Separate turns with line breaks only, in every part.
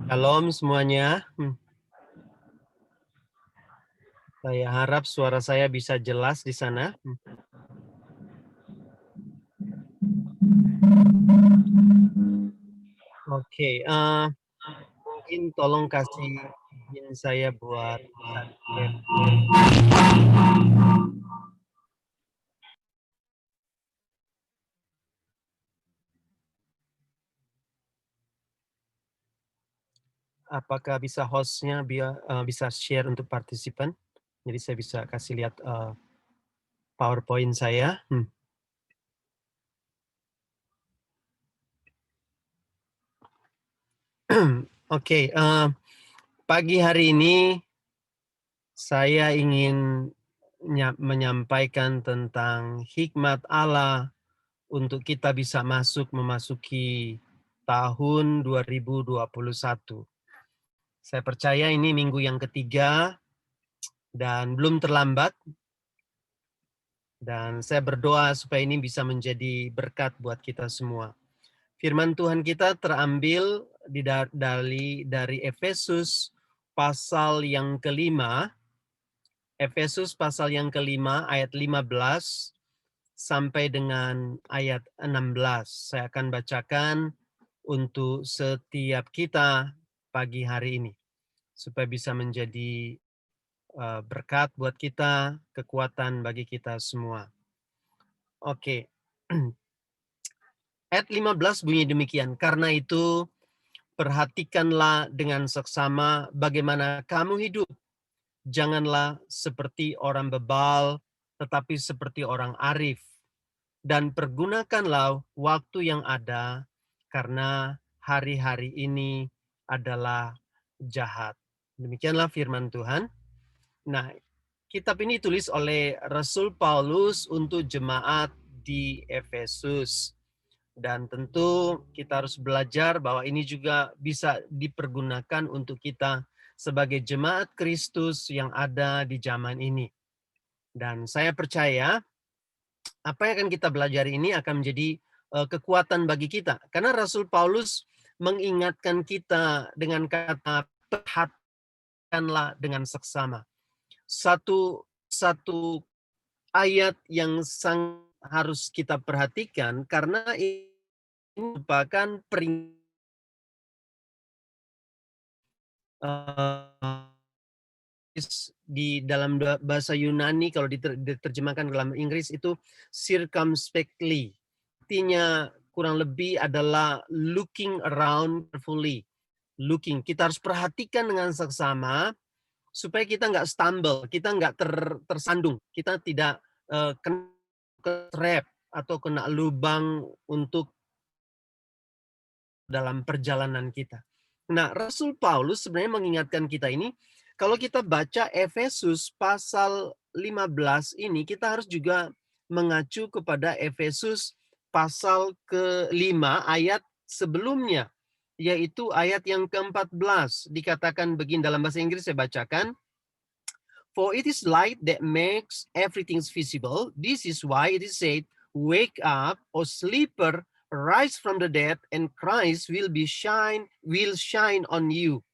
Shalom semuanya. Saya harap suara saya bisa jelas di sana. Oke, mungkin tolong kasih izin saya buat share. Apakah bisa hostnya bisa share untuk partisipan? Jadi saya bisa kasih lihat PowerPoint saya. Oke, pagi hari ini saya ingin menyampaikan tentang hikmat Allah untuk kita bisa memasuki tahun 2021. Saya percaya ini minggu yang ketiga dan belum terlambat. Dan saya berdoa supaya ini bisa menjadi berkat buat kita semua. Firman Tuhan kita terambil dari Efesus pasal yang kelima. Efesus pasal yang kelima ayat 15 sampai dengan ayat 16. Saya akan bacakan untuk setiap kita pagi hari ini. Supaya bisa menjadi berkat buat kita, kekuatan bagi kita semua. Oke. Ayat 15 bunyi demikian. Karena itu, perhatikanlah dengan seksama bagaimana kamu hidup. Janganlah seperti orang bebal, tetapi seperti orang arif. Dan pergunakanlah waktu yang ada, karena hari-hari ini adalah jahat. Demikianlah firman Tuhan. Nah, kitab ini ditulis oleh Rasul Paulus untuk jemaat di Efesus. Dan tentu kita harus belajar bahwa ini juga bisa dipergunakan untuk kita sebagai jemaat Kristus yang ada di zaman ini. Dan saya percaya apa yang akan kita belajar ini akan menjadi kekuatan bagi kita. Karena Rasul Paulus mengingatkan kita dengan kata perhatikanlah dengan seksama. Satu ayat yang sangat harus kita perhatikan karena ini merupakan di dalam bahasa Yunani kalau diterjemahkan dalam Inggris itu circumspectly. Artinya kurang lebih adalah looking around carefully. Looking, kita harus perhatikan dengan seksama supaya kita nggak stumble, kita nggak tersandung, kita tidak kena trap atau kena lubang untuk dalam perjalanan kita. Nah, Rasul Paulus sebenarnya mengingatkan kita ini, kalau kita baca Efesus pasal 15 ini, kita harus juga mengacu kepada Efesus pasal ke-5 ayat sebelumnya, yaitu ayat yang ke-14. Dikatakan begini dalam bahasa Inggris, saya bacakan. For it is light that makes everything visible. This is why it is said, wake up, O sleeper, rise from the dead, and Christ will shine on you.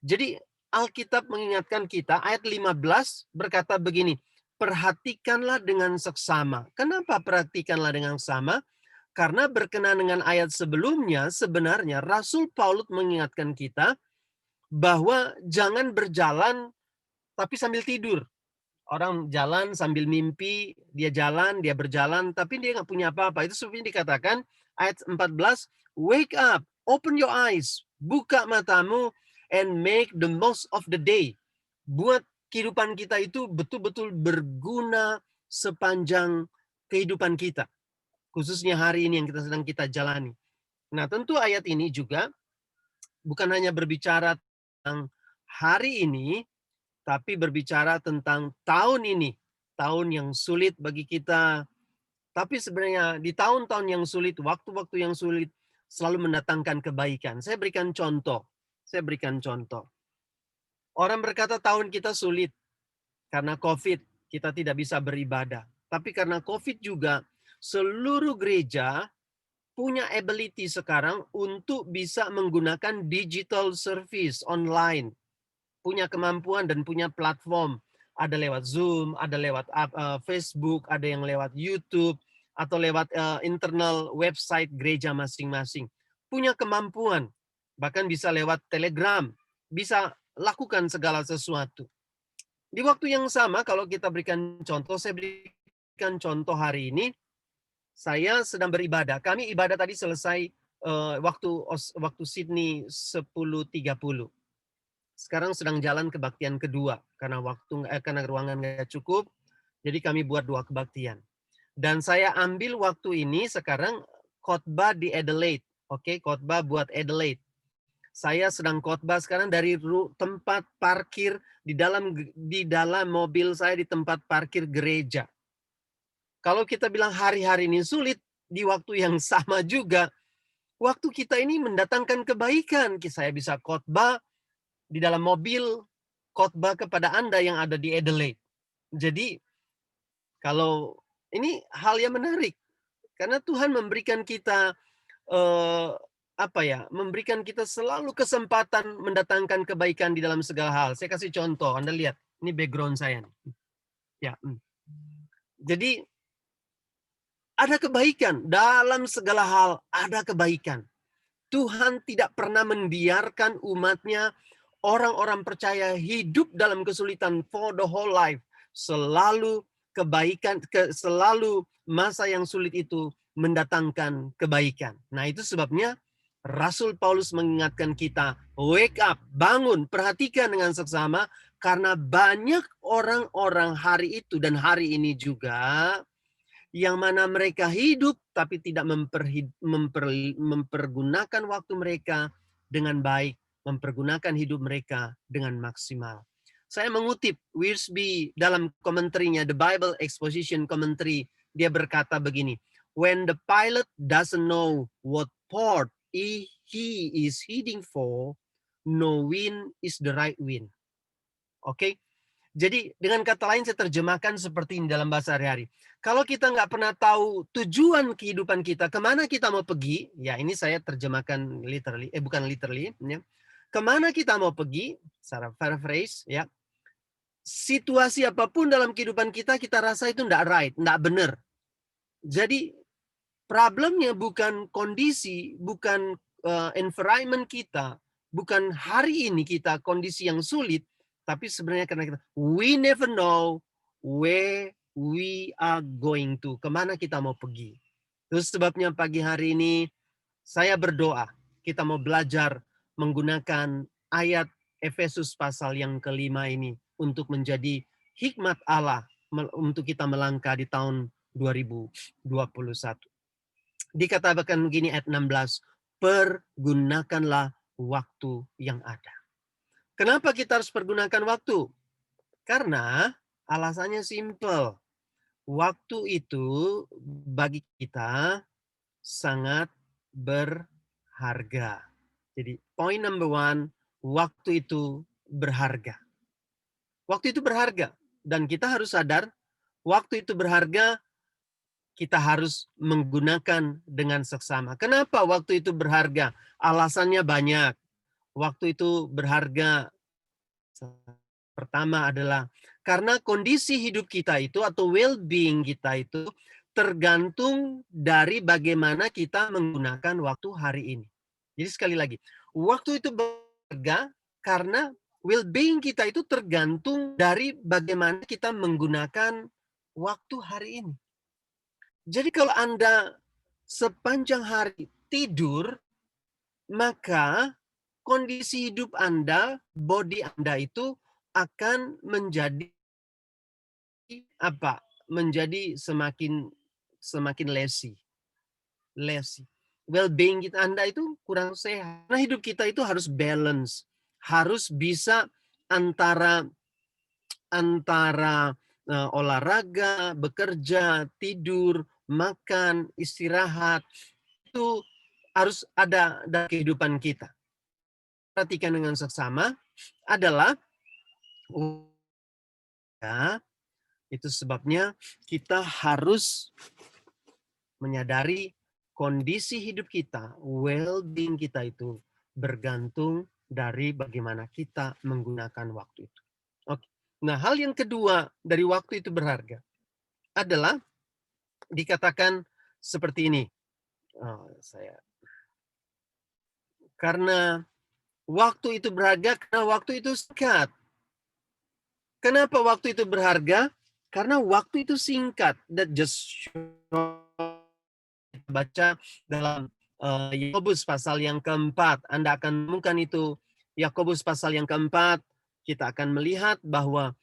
Jadi Alkitab mengingatkan kita, ayat 15 berkata begini, perhatikanlah dengan seksama. Kenapa perhatikanlah dengan seksama? Karena berkenaan dengan ayat sebelumnya, sebenarnya Rasul Paulus mengingatkan kita bahwa jangan berjalan tapi sambil tidur. Orang jalan sambil mimpi, dia berjalan, tapi dia nggak punya apa-apa. Itu sebenarnya dikatakan ayat 14, wake up, open your eyes, buka matamu, and make the most of the day. Buat kehidupan kita itu betul-betul berguna sepanjang kehidupan kita. Khususnya hari ini yang sedang kita jalani. Nah, tentu ayat ini juga bukan hanya berbicara tentang hari ini, tapi berbicara tentang tahun ini, tahun yang sulit bagi kita. Tapi sebenarnya di tahun-tahun yang sulit, waktu-waktu yang sulit selalu mendatangkan kebaikan. Saya berikan contoh. Orang berkata tahun kita sulit karena COVID, kita tidak bisa beribadah. Tapi karena COVID juga seluruh gereja punya ability sekarang untuk bisa menggunakan digital service online, punya kemampuan dan punya platform. Ada lewat Zoom, ada lewat Facebook, ada yang lewat YouTube, atau lewat internal website gereja masing-masing. Punya kemampuan, bahkan bisa lewat Telegram, bisa lakukan segala sesuatu. Di waktu yang sama, kalau kita berikan contoh, saya berikan contoh hari ini, saya sedang beribadah. Kami ibadah tadi selesai waktu Sydney 10.30. Sekarang sedang jalan kebaktian kedua karena ruangan nggak cukup, jadi kami buat 2 kebaktian. Dan saya ambil waktu ini sekarang khotbah di Adelaide, oke, khotbah buat Adelaide. Saya sedang khotbah sekarang dari tempat parkir di dalam mobil saya di tempat parkir gereja. Kalau kita bilang hari-hari ini sulit, di waktu yang sama juga, waktu kita ini mendatangkan kebaikan. Saya bisa khotbah di dalam mobil, khotbah kepada Anda yang ada di Adelaide. Jadi, kalau ini hal yang menarik, karena Tuhan memberikan kita, eh, memberikan kita selalu kesempatan mendatangkan kebaikan di dalam segala hal. Saya kasih contoh, Anda lihat, ini background saya. Ya, jadi ada kebaikan dalam segala hal, ada kebaikan. Tuhan tidak pernah membiarkan umatnya, orang-orang percaya hidup dalam kesulitan for the whole life. Selalu kebaikan, selalu masa yang sulit itu mendatangkan kebaikan. Nah, itu sebabnya Rasul Paulus mengingatkan kita, wake up, bangun, perhatikan dengan seksama, karena banyak orang-orang hari itu dan hari ini juga yang mana mereka hidup tapi tidak mempergunakan waktu mereka dengan baik, mempergunakan hidup mereka dengan maksimal. Saya mengutip Wiersbe dalam komentarnya The Bible Exposition Commentary, dia berkata begini, when the pilot doesn't know what port he is heading for, no wind is the right wind. Oke? Jadi dengan kata lain saya terjemahkan seperti ini dalam bahasa sehari-hari. Kalau kita nggak pernah tahu tujuan kehidupan kita, kemana kita mau pergi, ya ini saya terjemahkan literally, bukan literally, ya. Kemana kita mau pergi, secara paraphrase, ya. Situasi apapun dalam kehidupan kita, kita rasa itu nggak right, nggak benar. Jadi problemnya bukan kondisi, bukan environment kita, bukan hari ini kita kondisi yang sulit, tapi sebenarnya karena we never know where we are going to, kemana kita mau pergi. Terus sebabnya pagi hari ini saya berdoa, kita mau belajar menggunakan ayat Efesus pasal yang kelima ini untuk menjadi hikmat Allah untuk kita melangkah di tahun 2021. Dikatakan begini ayat 16, pergunakanlah waktu yang ada. Kenapa kita harus pergunakan waktu? Karena alasannya simple. Waktu itu bagi kita sangat berharga. Jadi poin number one, waktu itu berharga. Waktu itu berharga. Dan kita harus sadar, waktu itu berharga, kita harus menggunakan dengan seksama. Kenapa waktu itu berharga? Alasannya banyak. Waktu itu berharga. Pertama adalah karena kondisi hidup kita itu atau well-being kita itu tergantung dari bagaimana kita menggunakan waktu hari ini. Jadi sekali lagi, waktu itu berharga karena well-being kita itu tergantung dari bagaimana kita menggunakan waktu hari ini. Jadi kalau Anda sepanjang hari tidur, maka kondisi hidup Anda, body Anda itu akan menjadi apa? Menjadi semakin lazy. Well-being Anda itu kurang sehat. Karena hidup kita itu harus balance, harus bisa antara olahraga, bekerja, tidur, makan, istirahat, itu harus ada dalam kehidupan kita. Perhatikan dengan seksama adalah ya, itu sebabnya kita harus menyadari kondisi hidup kita, well-being kita itu bergantung dari bagaimana kita menggunakan waktu itu. Oke. Nah, hal yang kedua dari waktu itu berharga adalah dikatakan seperti ini. Karena waktu itu berharga, karena waktu itu singkat. Kenapa waktu itu berharga? Karena waktu itu singkat. That just baca dalam Yakobus pasal yang keempat. Anda akan menemukan itu. Yakobus pasal yang keempat, kita akan melihat bahwa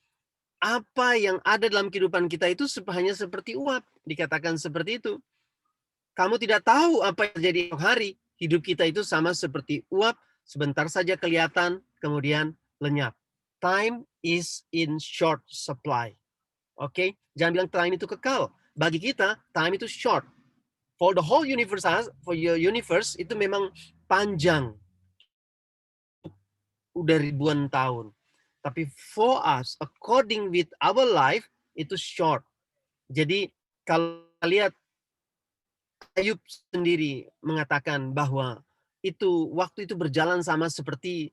apa yang ada dalam kehidupan kita itu hanya seperti uap. Dikatakan seperti itu. Kamu tidak tahu apa yang terjadi esok hari. Hidup kita itu sama seperti uap, sebentar saja kelihatan, kemudian lenyap. Time is in short supply. Oke, jangan bilang time itu kekal. Bagi kita, time itu short. For the whole universe, itu memang panjang. Udah ribuan tahun. Tapi for us, according with our life, itu short. Jadi, kalau lihat Ayub sendiri mengatakan bahwa waktu itu berjalan sama seperti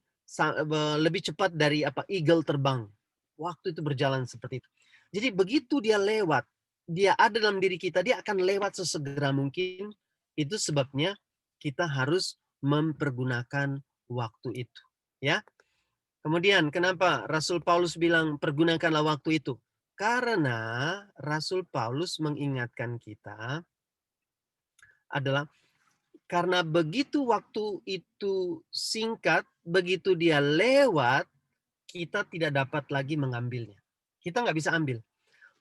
lebih cepat dari eagle terbang. Waktu itu berjalan seperti itu. Jadi begitu dia lewat, dia ada dalam diri kita, dia akan lewat sesegera mungkin. Itu sebabnya kita harus mempergunakan waktu itu, ya. Kemudian kenapa Rasul Paulus bilang pergunakanlah waktu itu? Karena Rasul Paulus mengingatkan kita adalah karena begitu waktu itu singkat, begitu dia lewat, kita tidak dapat lagi mengambilnya. Kita nggak bisa ambil.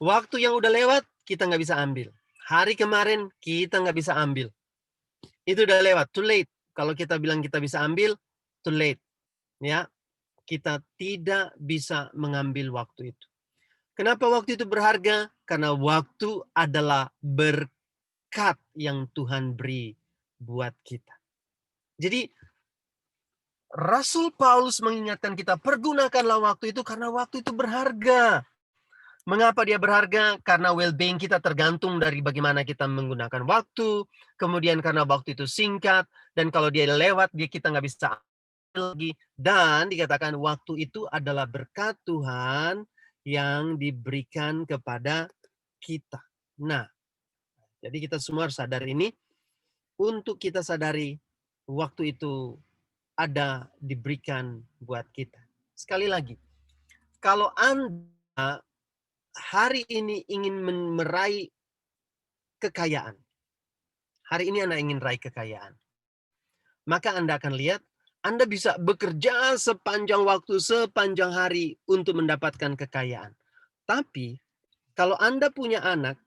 Waktu yang udah lewat, kita nggak bisa ambil. Hari kemarin, kita nggak bisa ambil. Itu udah lewat, too late. Kalau kita bilang kita bisa ambil, too late. Ya, kita tidak bisa mengambil waktu itu. Kenapa waktu itu berharga? Karena waktu adalah berkat yang Tuhan beri buat kita. Jadi Rasul Paulus mengingatkan kita, pergunakanlah waktu itu karena waktu itu berharga. Mengapa dia berharga? Karena well-being kita tergantung dari bagaimana kita menggunakan waktu. Kemudian karena waktu itu singkat. Dan kalau dia lewat, kita nggak bisa ambil lagi. Dan dikatakan waktu itu adalah berkat Tuhan yang diberikan kepada kita. Nah, jadi kita semua harus sadar ini. Untuk kita sadari, waktu itu ada diberikan buat kita. Sekali lagi, kalau Anda hari ini ingin meraih kekayaan, hari ini Anda ingin raih kekayaan, maka Anda akan lihat Anda bisa bekerja sepanjang waktu, sepanjang hari untuk mendapatkan kekayaan. Tapi kalau Anda punya anak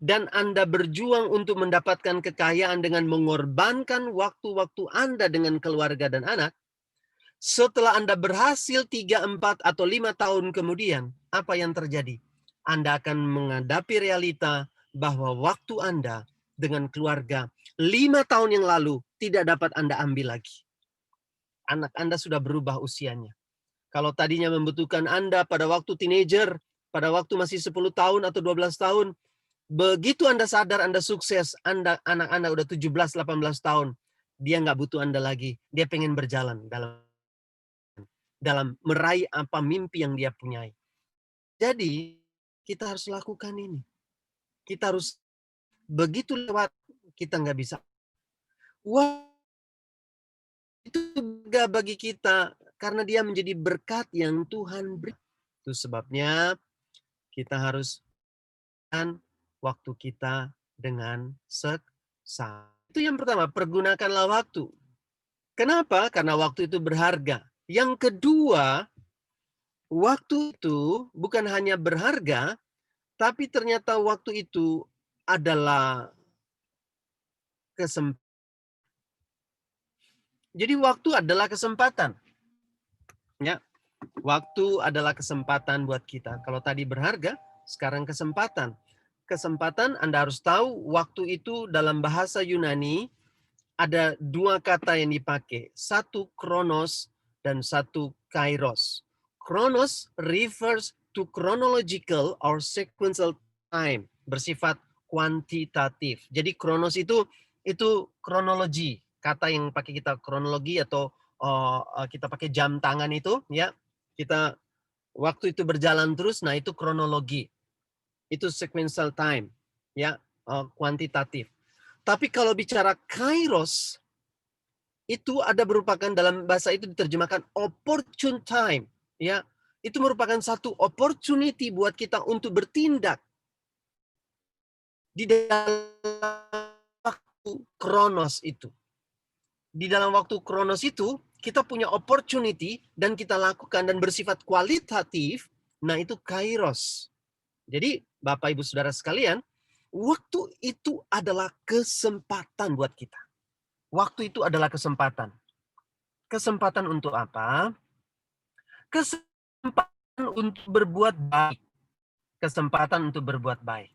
dan Anda berjuang untuk mendapatkan kekayaan dengan mengorbankan waktu-waktu Anda dengan keluarga dan anak, setelah Anda berhasil 3, 4, atau 5 tahun kemudian, apa yang terjadi? Anda akan menghadapi realita bahwa waktu Anda dengan keluarga 5 tahun yang lalu tidak dapat Anda ambil lagi. Anak Anda sudah berubah usianya. Kalau tadinya membutuhkan Anda pada waktu teenager, pada waktu masih 10 tahun atau 12 tahun, begitu Anda sadar Anda sukses, anak Anda udah 17, 18 tahun, dia nggak butuh Anda lagi. Dia pengen berjalan dalam meraih apa mimpi yang dia punyai. Jadi, kita harus lakukan ini. Kita harus begitu lewat, kita nggak bisa. Wah, itu berharga bagi kita karena dia menjadi berkat yang Tuhan beri. Itu sebabnya kita harus waktu kita dengan seksama. Itu yang pertama, pergunakanlah waktu. Kenapa? Karena waktu itu berharga. Yang kedua, waktu itu bukan hanya berharga, tapi ternyata waktu itu adalah kesempatan. Jadi waktu adalah kesempatan. Ya, waktu adalah kesempatan buat kita. Kalau tadi berharga, sekarang kesempatan. Kesempatan Anda harus tahu waktu itu dalam bahasa Yunani ada 2 kata yang dipakai. Satu kronos dan satu kairos. Kronos refers to chronological or sequential time. Bersifat kuantitatif. Jadi kronos itu Itu kronologi, kata yang pakai kita kronologi atau kita pakai jam tangan itu, ya. Kita waktu itu berjalan terus, nah itu kronologi. Itu sequential time, ya, kuantitatif. Tapi kalau bicara kairos, itu ada merupakan dalam bahasa itu diterjemahkan opportune time, ya. Itu merupakan satu opportunity buat kita untuk bertindak di dalam waktu kronos itu. Di dalam waktu kronos itu, kita punya opportunity dan kita lakukan dan bersifat kualitatif, nah itu kairos. Jadi, Bapak Ibu Saudara sekalian, waktu itu adalah kesempatan buat kita. Waktu itu adalah kesempatan. Kesempatan untuk apa? Kesempatan untuk berbuat baik. Kesempatan untuk berbuat baik.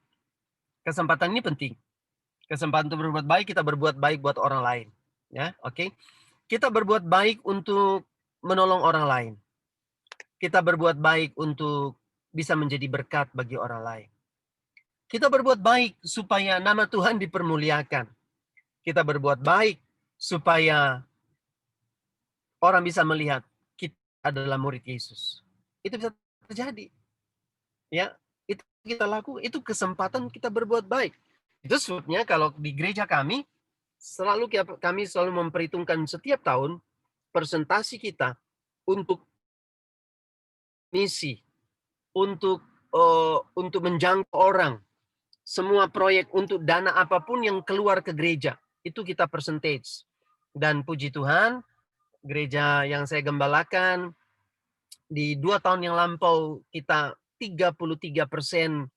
Kesempatan ini penting. Kesempatan untuk berbuat baik, kita berbuat baik buat orang lain. Ya, oke. Kita berbuat baik untuk menolong orang lain. Kita berbuat baik untuk bisa menjadi berkat bagi orang lain. Kita berbuat baik supaya nama Tuhan dipermuliakan. Kita berbuat baik supaya orang bisa melihat kita adalah murid Yesus. Itu bisa terjadi. Ya, itu kita lakukan, itu kesempatan kita berbuat baik. Itu sebabnya kalau di gereja kami selalu memperhitungkan setiap tahun presentasi kita untuk misi, untuk menjangkau orang, semua proyek untuk dana apapun yang keluar ke gereja, itu kita percentage. Dan puji Tuhan, gereja yang saya gembalakan, di 2 tahun yang lampau kita 33%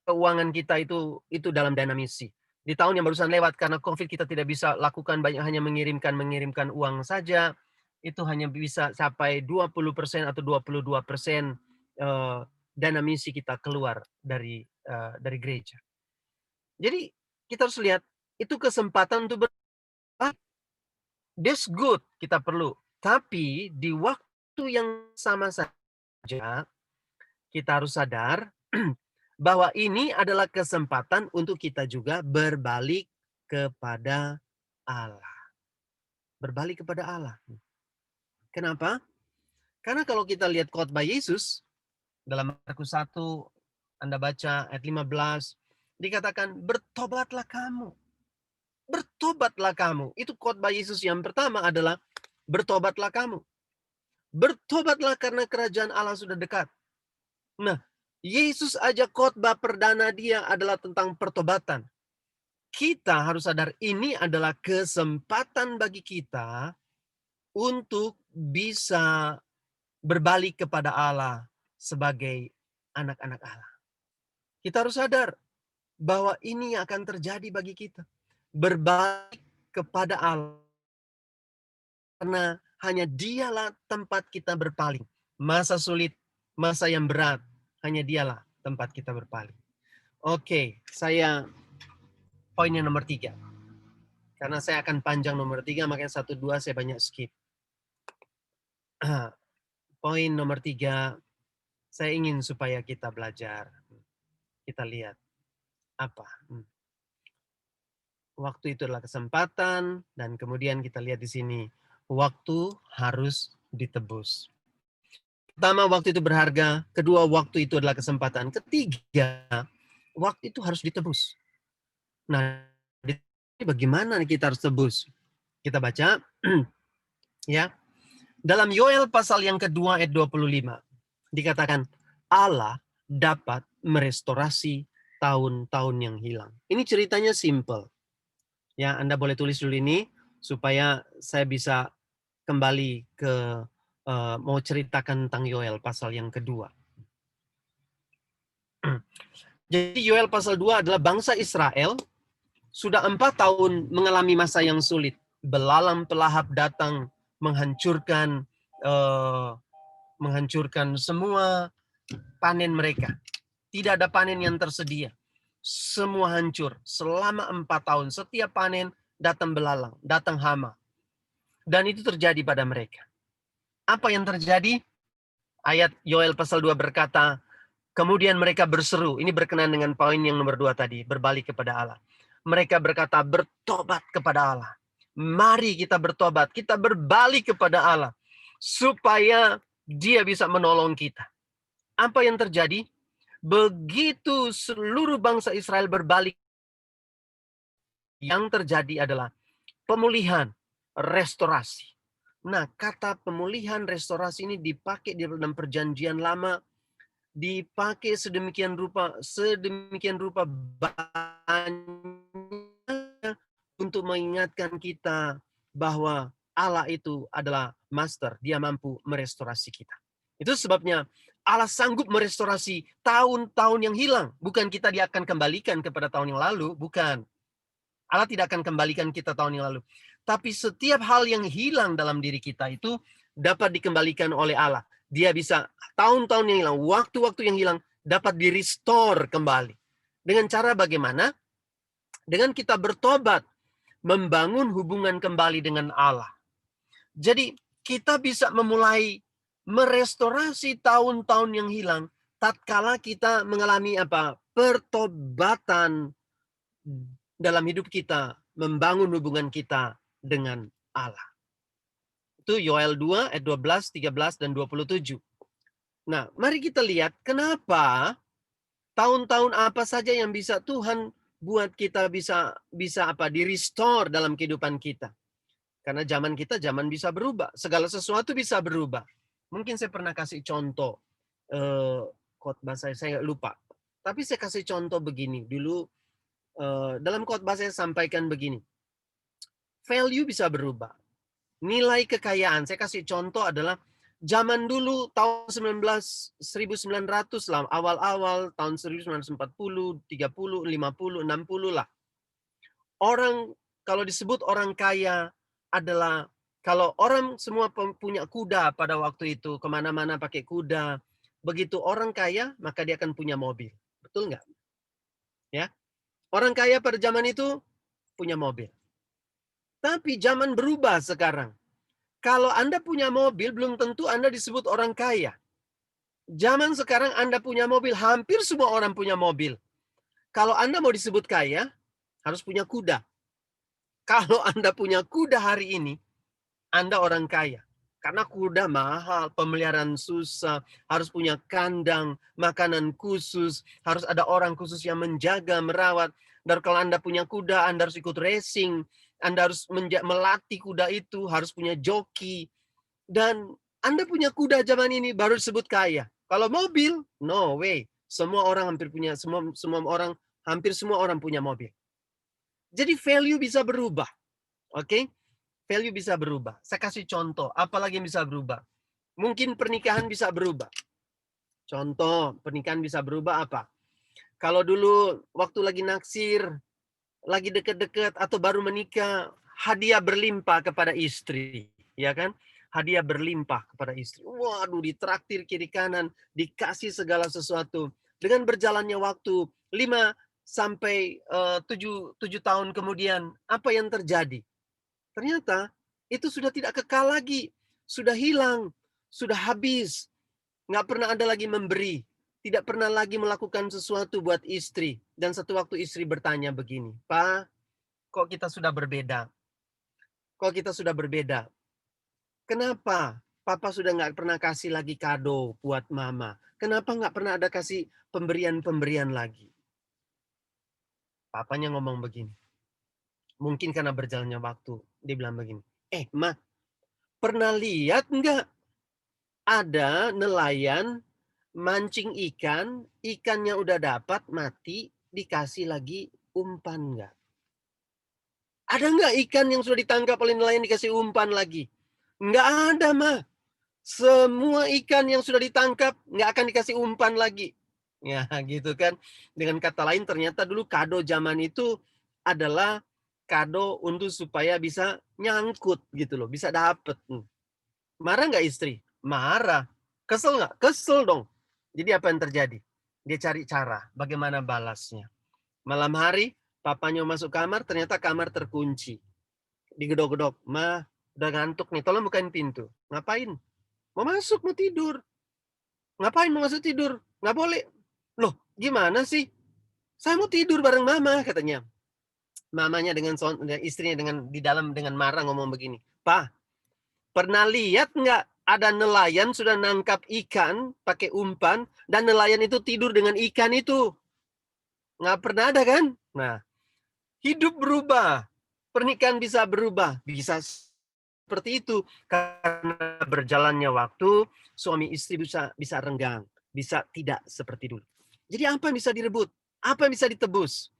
keuangan kita itu dalam dana misi. Di tahun yang barusan lewat karena COVID kita tidak bisa lakukan banyak, hanya mengirimkan uang saja. Itu hanya bisa sampai 20% atau 22% dana misi kita keluar dari gereja. Jadi kita harus lihat itu kesempatan untuk that's good, kita perlu. Tapi di waktu yang sama saja kita harus sadar bahwa ini adalah kesempatan untuk kita juga berbalik kepada Allah. Berbalik kepada Allah. Kenapa? Karena kalau kita lihat khotbah Yesus dalam Markus 1, Anda baca ayat 15, dikatakan bertobatlah kamu. Bertobatlah kamu. Itu khotbah Yesus yang pertama adalah bertobatlah kamu. Bertobatlah karena kerajaan Allah sudah dekat. Nah, Yesus aja khotbah perdana dia adalah tentang pertobatan. Kita harus sadar ini adalah kesempatan bagi kita untuk bisa berbalik kepada Allah sebagai anak-anak Allah. Kita harus sadar bahwa ini yang akan terjadi bagi kita. Berbalik kepada Allah. Karena hanya dialah tempat kita berpaling. Masa sulit, masa yang berat, hanya dialah tempat kita berpaling. Oke, saya poinnya nomor 3. Karena saya akan panjang nomor 3, makanya 1, 2 saya banyak skip. Poin nomor 3, saya ingin supaya kita belajar. Kita lihat apa. Waktu itu adalah kesempatan, dan kemudian kita lihat di sini, waktu harus ditebus. Pertama, waktu itu berharga. Kedua, waktu itu adalah kesempatan. Ketiga, waktu itu harus ditebus. Nah, bagaimana kita harus tebus? Kita baca, ya. Dalam Yoel pasal yang kedua ayat 25, dikatakan Allah dapat merestorasi tahun-tahun yang hilang. Ini ceritanya simple. Ya, Anda boleh tulis dulu ini supaya saya bisa kembali ke mau ceritakan tentang Yoel pasal yang kedua. Jadi Yoel pasal 2 adalah bangsa Israel sudah 4 tahun mengalami masa yang sulit. Belalang pelahap datang menghancurkan semua panen mereka. Tidak ada panen yang tersedia. Semua hancur. Selama 4 tahun, setiap panen datang belalang, datang hama. Dan itu terjadi pada mereka. Apa yang terjadi? Ayat Yoel pasal 2 berkata, kemudian mereka berseru. Ini berkenaan dengan poin yang nomor 2 tadi, berbalik kepada Allah. Mereka berkata, bertobat kepada Allah. Mari kita bertobat, kita berbalik kepada Allah. Supaya Dia bisa menolong kita. Apa yang terjadi? Begitu seluruh bangsa Israel berbalik, yang terjadi adalah pemulihan, restorasi. Nah, kata pemulihan, restorasi ini dipakai di dalam perjanjian lama, dipakai sedemikian rupa banyak untuk mengingatkan kita bahwa Allah itu adalah master, Dia mampu merestorasi kita. Itu sebabnya Allah sanggup merestorasi tahun-tahun yang hilang. Bukan kita Dia akan kembalikan kepada tahun yang lalu, bukan. Allah tidak akan kembalikan kita tahun yang lalu. Tapi setiap hal yang hilang dalam diri kita itu dapat dikembalikan oleh Allah. Dia bisa tahun-tahun yang hilang, waktu-waktu yang hilang dapat di-restore kembali. Dengan cara bagaimana? Dengan kita bertobat, membangun hubungan kembali dengan Allah. Jadi kita bisa memulai merestorasi tahun-tahun yang hilang tatkala kita mengalami apa? Pertobatan dalam hidup kita, membangun hubungan kita dengan Allah. Itu Yoel 2 ayat 12, 13 dan 27. Nah, mari kita lihat kenapa tahun-tahun apa saja yang bisa Tuhan buat kita bisa apa? Di-restore dalam kehidupan kita. Karena zaman kita zaman bisa berubah, segala sesuatu bisa berubah. Mungkin saya pernah kasih contoh khotbah saya lupa. Tapi saya kasih contoh begini. Dulu dalam khotbah saya sampaikan begini. Value bisa berubah. Nilai kekayaan, saya kasih contoh adalah zaman dulu tahun 1900 lah, awal-awal tahun 1940, 30, 50, 60 lah. Orang kalau disebut orang kaya adalah kalau orang semua punya kuda pada waktu itu, kemana-mana pakai kuda. Begitu orang kaya, maka dia akan punya mobil. Betul nggak? Ya, orang kaya pada zaman itu punya mobil. Tapi zaman berubah sekarang. Kalau Anda punya mobil, belum tentu Anda disebut orang kaya. Zaman sekarang Anda punya mobil, hampir semua orang punya mobil. Kalau Anda mau disebut kaya, harus punya kuda. Kalau Anda punya kuda hari ini, Anda orang kaya. Karena kuda mahal, pemeliharaan susah, harus punya kandang, makanan khusus, harus ada orang khusus yang menjaga, merawat. Dan kalau Anda punya kuda, Anda harus ikut racing, Anda harus melatih kuda itu, harus punya joki. Dan Anda punya kuda zaman ini baru disebut kaya. Kalau mobil, no way. Semua orang hampir punya, hampir semua orang punya mobil. Jadi value bisa berubah. Oke? Value bisa berubah. Saya kasih contoh, apalagi yang bisa berubah. Mungkin pernikahan bisa berubah. Contoh, pernikahan bisa berubah apa? Kalau dulu waktu lagi naksir, lagi deket-deket atau baru menikah, hadiah berlimpah kepada istri, ya kan? Hadiah berlimpah kepada istri. Waduh, ditraktir kiri kanan, dikasih segala sesuatu. Dengan berjalannya waktu 5 sampai 7 tahun kemudian, apa yang terjadi? Ternyata itu sudah tidak kekal lagi, sudah hilang, sudah habis, nggak pernah ada lagi memberi, tidak pernah lagi melakukan sesuatu buat istri. Dan satu waktu istri bertanya begini, Pak, kok kita sudah berbeda? Kok kita sudah berbeda? Kenapa? Papa sudah nggak pernah kasih lagi kado buat mama. Kenapa nggak pernah ada kasih pemberian-pemberian lagi? Papanya ngomong begini. Mungkin karena berjalannya waktu. Dia bilang begini. Ma, pernah lihat nggak ada nelayan mancing ikan, ikannya udah dapat, mati, dikasih lagi umpan nggak? Ada nggak ikan yang sudah ditangkap oleh nelayan dikasih umpan lagi? Nggak ada, mah. Semua ikan yang sudah ditangkap nggak akan dikasih umpan lagi. Ya, gitu kan. Dengan kata lain, ternyata dulu kado zaman itu adalah kado untuk supaya bisa nyangkut gitu loh, bisa dapet. Marah nggak istri? Marah. Kesel nggak? Kesel dong. Jadi apa yang terjadi? Dia cari cara bagaimana balasnya. Malam hari, papanya masuk kamar, ternyata kamar terkunci. Digedok-gedok. Ma, udah ngantuk nih, tolong bukain pintu. Ngapain? Mau masuk, mau tidur. Ngapain mau masuk tidur? Nggak boleh. Loh, gimana sih? Saya mau tidur bareng mama, katanya. Mamanya dengan istrinya di dalam dengan marah ngomong begini, "Pa, pernah lihat nggak ada nelayan sudah nangkap ikan pakai umpan dan nelayan itu tidur dengan ikan itu? Nggak pernah ada kan?" Nah, hidup berubah, pernikahan bisa berubah, bisa seperti itu karena berjalannya waktu, suami istri bisa renggang, bisa tidak seperti dulu. Jadi apa yang bisa direbut? Apa yang bisa ditebus?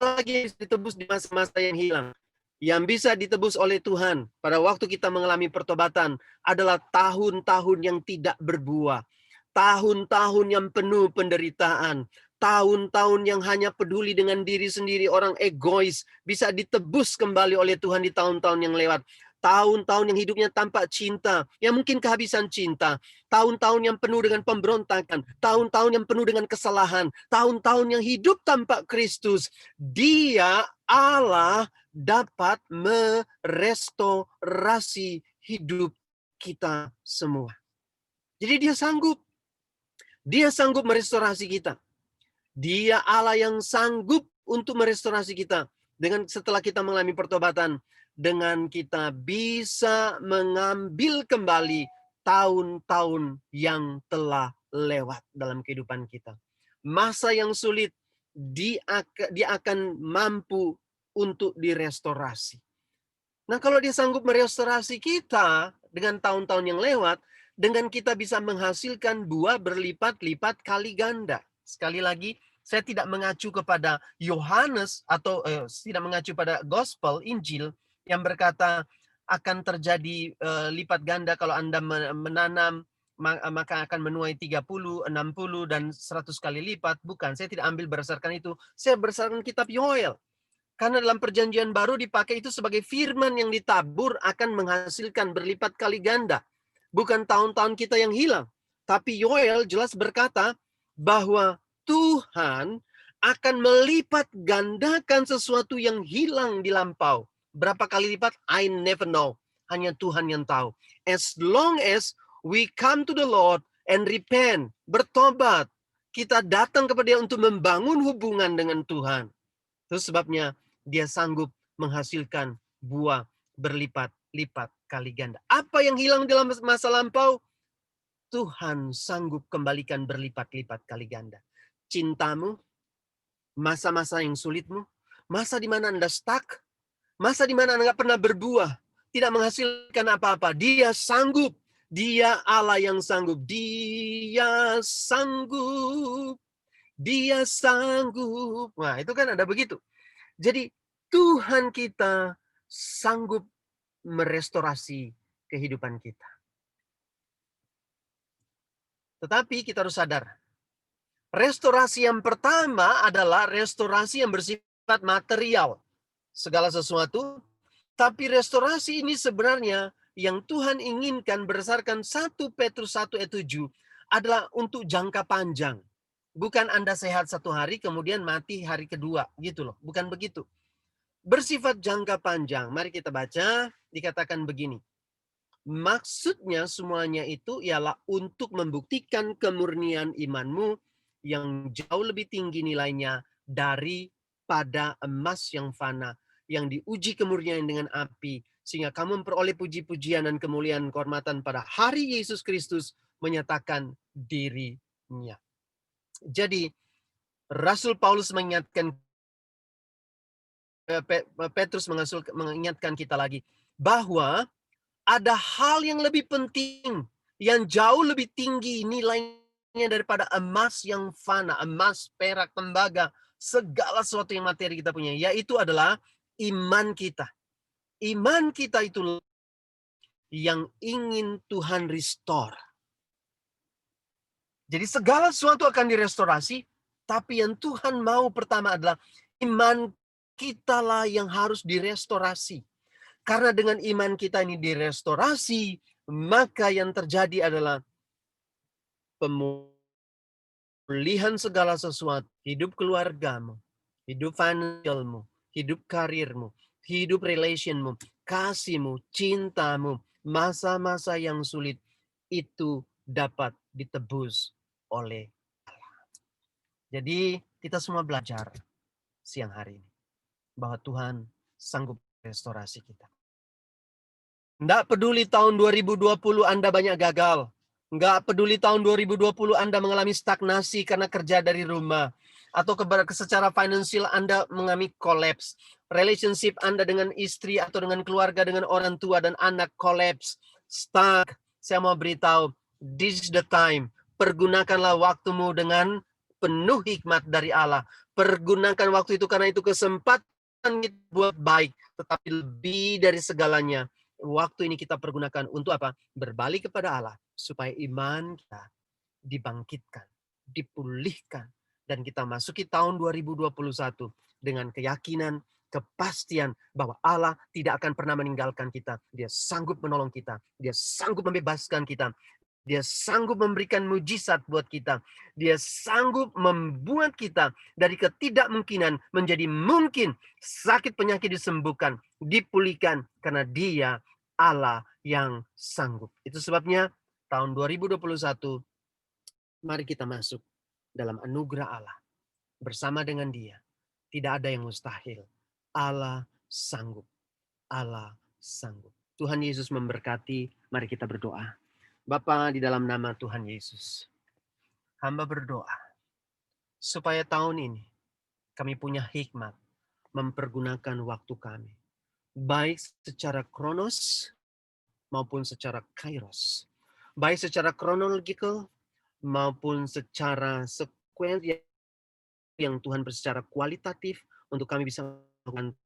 Lagi yang bisa ditebus di masa-masa yang hilang. Yang bisa ditebus oleh Tuhan pada waktu kita mengalami pertobatan adalah tahun-tahun yang tidak berbuah. Tahun-tahun yang penuh penderitaan. Tahun-tahun yang hanya peduli dengan diri sendiri, orang egois, bisa ditebus kembali oleh Tuhan di tahun-tahun yang lewat. Tahun-tahun yang hidupnya tanpa cinta, yang mungkin kehabisan cinta. Tahun-tahun yang penuh dengan pemberontakan. Tahun-tahun yang penuh dengan kesalahan. Tahun-tahun yang hidup tanpa Kristus. Dia, Allah, dapat merestorasi hidup kita semua. Jadi dia sanggup. Dia sanggup merestorasi kita. Dia Allah yang sanggup untuk merestorasi kita. Dengan setelah kita mengalami pertobatan, dengan kita bisa mengambil kembali tahun-tahun yang telah lewat dalam kehidupan kita. Masa yang sulit, dia akan mampu untuk direstorasi. Nah, kalau dia sanggup merestorasi kita dengan tahun-tahun yang lewat, dengan kita bisa menghasilkan buah berlipat-lipat kali ganda. Sekali lagi, saya tidak mengacu kepada Yohanes atau tidak mengacu pada Gospel, Injil, yang berkata akan terjadi lipat ganda kalau Anda menanam, maka akan menuai 30, 60, dan 100 kali lipat. Bukan, saya tidak ambil berdasarkan itu. Saya berdasarkan kitab Yoel. Karena dalam perjanjian baru dipakai itu sebagai firman yang ditabur akan menghasilkan berlipat kali ganda. Bukan tahun-tahun kita yang hilang. Tapi Yoel jelas berkata bahwa Tuhan akan melipat gandakan sesuatu yang hilang di lampau. Berapa kali lipat? I never know. Hanya Tuhan yang tahu. As long as we come to the Lord and repent, bertobat, kita datang kepada Dia untuk membangun hubungan dengan Tuhan. Itu sebabnya dia sanggup menghasilkan buah berlipat-lipat kali ganda. Apa yang hilang dalam masa lampau, Tuhan sanggup kembalikan berlipat-lipat kali ganda. Cintamu, masa-masa yang sulitmu, masa di mana Anda stuck, masa di mana Anda nggak pernah berbuah, tidak menghasilkan apa-apa. Dia sanggup. Dia Allah yang sanggup. Dia sanggup. Dia sanggup. Nah, itu kan ada begitu. Jadi Tuhan kita sanggup merestorasi kehidupan kita. Tetapi kita harus sadar, restorasi yang pertama adalah restorasi yang bersifat material. Segala sesuatu, tapi restorasi ini sebenarnya yang Tuhan inginkan berdasarkan 1 Petrus 1 ayat 7 adalah untuk jangka panjang. Bukan Anda sehat satu hari kemudian mati hari kedua gitu loh. Bukan begitu. Bersifat jangka panjang. Mari kita baca, dikatakan begini. Maksudnya semuanya itu ialah untuk membuktikan kemurnian imanmu yang jauh lebih tinggi nilainya daripada emas yang fana, yang diuji kemurnian dengan api, sehingga kamu memperoleh puji-pujian dan kemuliaan kehormatan pada hari Yesus Kristus menyatakan dirinya. Jadi, Rasul Paulus mengingatkan Petrus mengingatkan kita lagi bahwa ada hal yang lebih penting, yang jauh lebih tinggi nilainya daripada emas yang fana, emas, perak, tembaga, segala sesuatu yang materi kita punya, yaitu adalah iman kita. Iman kita itu yang ingin Tuhan restore. Jadi segala sesuatu akan direstorasi, tapi yang Tuhan mau pertama adalah iman kita lah yang harus direstorasi. Karena dengan iman kita ini direstorasi, maka yang terjadi adalah pemulihan segala sesuatu. Hidup keluargamu, hidup finansialmu, hidup karirmu, hidup relationmu, kasihmu, cintamu, masa-masa yang sulit itu dapat ditebus oleh Allah. Jadi kita semua belajar siang hari ini. Bahwa Tuhan sanggup restorasi kita. Nggak peduli tahun 2020 Anda banyak gagal. Nggak peduli tahun 2020 Anda mengalami stagnasi karena kerja dari rumah. Atau secara finansial Anda mengalami kolaps. Relationship Anda dengan istri atau dengan keluarga, dengan orang tua dan anak kolaps. Stuck. Saya mau beritahu, this is the time. Pergunakanlah waktumu dengan penuh hikmat dari Allah. Pergunakan waktu itu karena itu kesempatan buat baik. Tetapi lebih dari segalanya, waktu ini kita pergunakan untuk apa? Berbalik kepada Allah supaya iman kita dibangkitkan, dipulihkan, dan kita masuki tahun 2021 dengan keyakinan, kepastian bahwa Allah tidak akan pernah meninggalkan kita. Dia sanggup menolong kita, dia sanggup membebaskan kita, dia sanggup memberikan mujizat buat kita. Dia sanggup membuat kita dari ketidakmungkinan menjadi mungkin. Sakit penyakit disembuhkan, dipulihkan karena Dia Allah yang sanggup. Itu sebabnya tahun 2021 mari kita masuk dalam anugerah Allah bersama dengan Dia. Tidak ada yang mustahil. Allah sanggup. Allah sanggup. Tuhan Yesus memberkati. Mari kita berdoa. Bapa, di dalam nama Tuhan Yesus, hamba berdoa supaya tahun ini kami punya hikmat mempergunakan waktu kami, baik secara kronos maupun secara kairos, baik secara kronologikal maupun secara sekuensial yang Tuhan secara kualitatif untuk kami bisa melakukan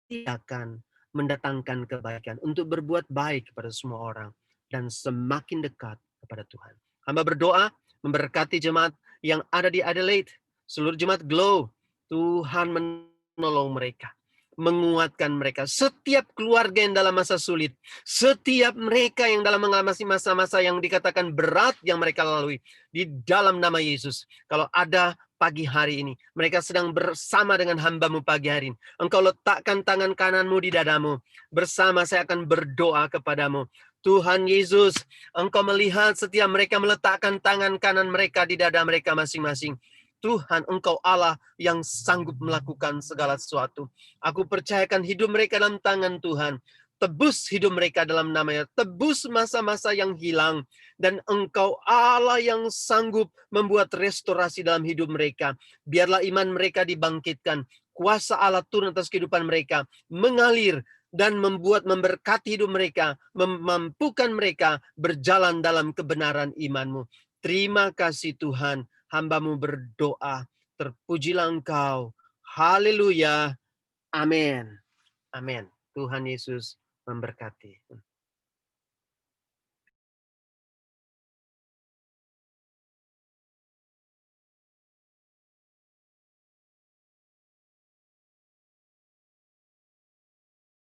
tindakan mendatangkan kebaikan untuk berbuat baik kepada semua orang dan semakin dekat kepada Tuhan. Hamba berdoa memberkati jemaat yang ada di Adelaide, seluruh jemaat Glow. Tuhan menolong mereka, menguatkan mereka. Setiap keluarga yang dalam masa sulit, setiap mereka yang dalam mengalami masa-masa yang dikatakan berat yang mereka lalui, di dalam nama Yesus. Kalau ada pagi hari ini, mereka sedang bersama dengan hamba-Mu pagi hari ini. Engkau letakkan tangan kananmu di dadamu. Bersama saya akan berdoa kepadamu. Tuhan Yesus, Engkau melihat setiap mereka meletakkan tangan kanan mereka di dada mereka masing-masing. Tuhan, Engkau Allah yang sanggup melakukan segala sesuatu. Aku percayakan hidup mereka dalam tangan Tuhan. Tebus hidup mereka dalam nama-Nya. Tebus masa-masa yang hilang. Dan Engkau Allah yang sanggup membuat restorasi dalam hidup mereka. Biarlah iman mereka dibangkitkan. Kuasa Allah turun atas kehidupan mereka. Mengalir dan memberkati hidup mereka, memampukan mereka berjalan dalam kebenaran iman-Mu. Terima kasih Tuhan, hamba-Mu berdoa, terpujilah Engkau. Haleluya. Amin. Amin. Tuhan Yesus memberkati.